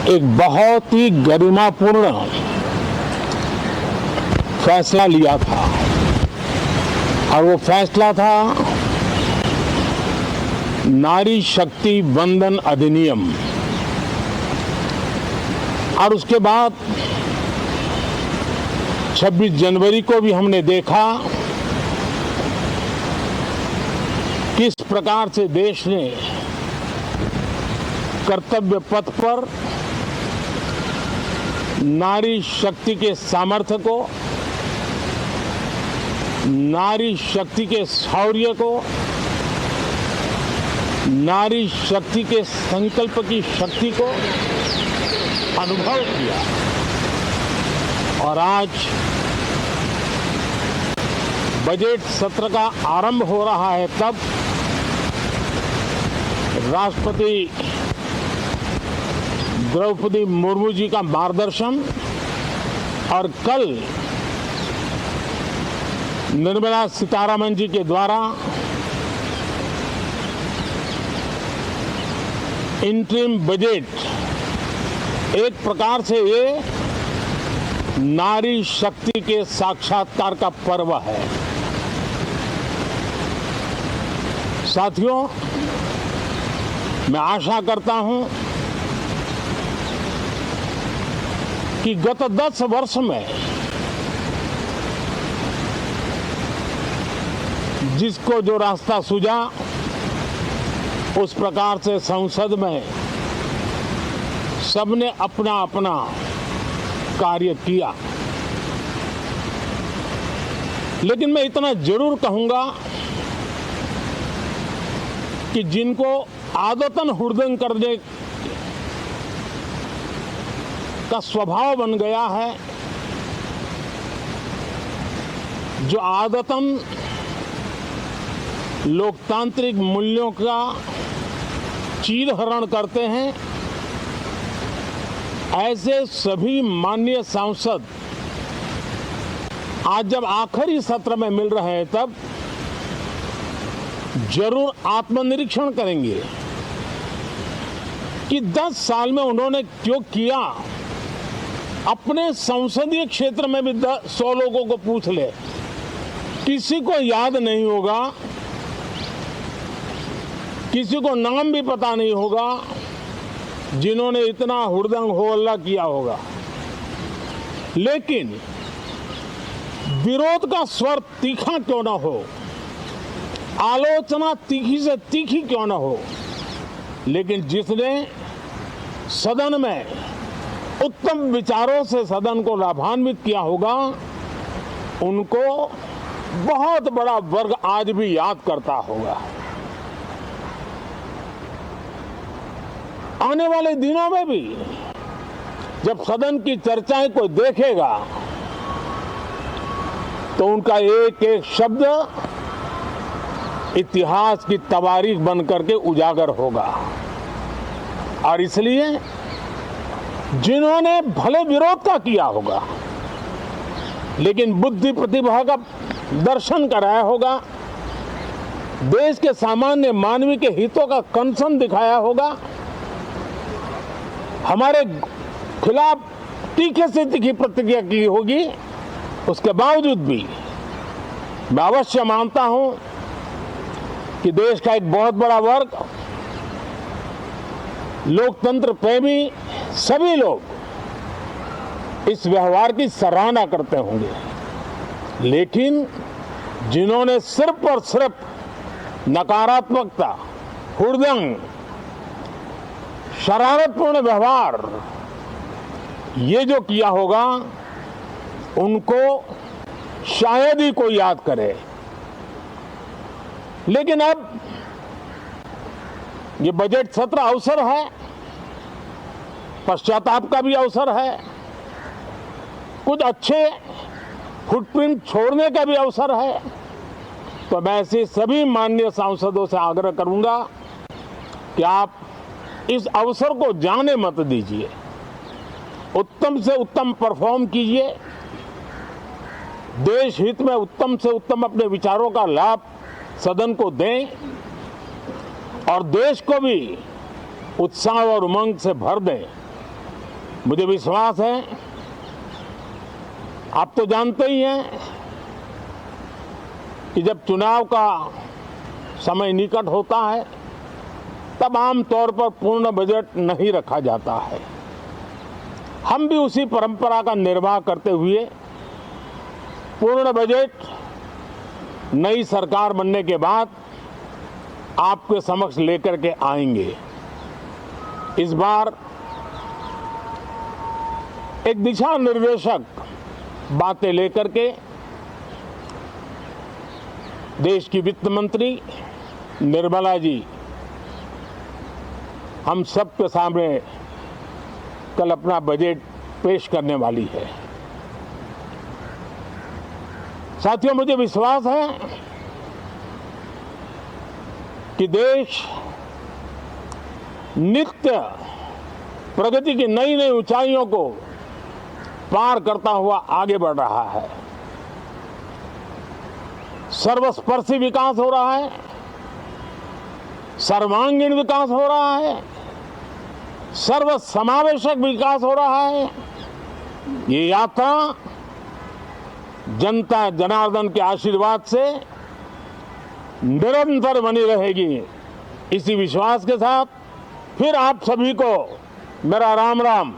एक बहुत ही गरिमापूर्ण फैसला लिया था और वो फैसला था नारी शक्ति वंदन अधिनियम। और उसके बाद 26 जनवरी को भी हमने देखा किस प्रकार से देश ने कर्तव्य पथ पर नारी शक्ति के सामर्थ्य को, नारी शक्ति के शौर्य को, नारी शक्ति के संकल्प की शक्ति को अनुभव किया। और आज बजट सत्र का आरंभ हो रहा है, तब राष्ट्रपति द्रौपदी मुर्मू जी का मार्गदर्शन और कल निर्मला सीतारमण जी के द्वारा इंटरिम बजट एक प्रकार से ये नारी शक्ति के साक्षात्कार का पर्व है। साथियों, मैं आशा करता हूं कि गत 10 वर्ष में जिसको जो रास्ता सूझा उस प्रकार से संसद में सबने अपना अपना कार्य किया। लेकिन मैं इतना जरूर कहूंगा कि जिनको आदतन हुड़दंग करने का स्वभाव बन गया है, जो आदतन लोकतांत्रिक मूल्यों का चीरहरण करते हैं, ऐसे सभी माननीय सांसद आज जब आखिरी सत्र में मिल रहे हैं तब जरूर आत्मनिरीक्षण करेंगे कि 10 साल में उन्होंने क्यों किया। अपने संसदीय क्षेत्र में भी 100 लोगों को पूछ ले, किसी को याद नहीं होगा, किसी को नाम भी पता नहीं होगा जिन्होंने इतना हुड़दंग हो हल्ला किया होगा। लेकिन विरोध का स्वर तीखा क्यों ना हो, आलोचना तीखी से तीखी क्यों ना हो, लेकिन जिसने सदन में उत्तम विचारों से सदन को लाभान्वित किया होगा, उनको बहुत बड़ा वर्ग आज भी याद करता होगा। आने वाले दिनों में भी जब सदन की चर्चाएं कोई देखेगा तो उनका एक एक शब्द इतिहास की तवारीख बन करके उजागर होगा। और इसलिए जिन्होंने भले विरोध का किया होगा लेकिन बुद्धि प्रतिभा का दर्शन कराया होगा, देश के सामान्य मानवी के हितों का कंसर्न दिखाया होगा, हमारे खिलाफ तीखे से तीखी प्रतिक्रिया की होगी, उसके बावजूद भी मैं अवश्य मानता हूं कि देश का एक बहुत बड़ा वर्ग, लोकतंत्र प्रेमी सभी लोग इस व्यवहार की सराहना करते होंगे। लेकिन जिन्होंने सिर्फ और सिर्फ नकारात्मकता, हुड़दंग, शरारतपूर्ण व्यवहार ये जो किया होगा, उनको शायद ही कोई याद करे। लेकिन अब ये बजट सत्र अवसर है, पश्चाताप का भी अवसर है, कुछ अच्छे फुटप्रिंट छोड़ने का भी अवसर है। तो मैं ऐसे सभी माननीय सांसदों से आग्रह करूंगा कि आप इस अवसर को जाने मत दीजिए, उत्तम से उत्तम परफॉर्म कीजिए, देश हित में उत्तम से उत्तम अपने विचारों का लाभ सदन को दें और देश को भी उत्साह और उमंग से भर दें। मुझे विश्वास है, आप तो जानते ही हैं कि जब चुनाव का समय निकट होता है तब आमतौर पर पूर्ण बजट नहीं रखा जाता है। हम भी उसी परंपरा का निर्वाह करते हुए पूर्ण बजट नई सरकार बनने के बाद आपके समक्ष लेकर के आएंगे। इस बार एक दिशा निर्देशक बातें लेकर के देश की वित्त मंत्री निर्मला जी हम सबके सामने कल अपना बजट पेश करने वाली है। साथियों, मुझे विश्वास है कि देश नित्य प्रगति की नई नई ऊंचाइयों को पार करता हुआ आगे बढ़ रहा है। सर्वस्पर्शी विकास हो रहा है, सर्वांगीण विकास हो रहा है, सर्व समावेशक विकास हो रहा है। ये यात्रा जनता जनार्दन के आशीर्वाद से निरंतर बनी रहेगी। इसी विश्वास के साथ फिर आप सभी को मेरा राम राम।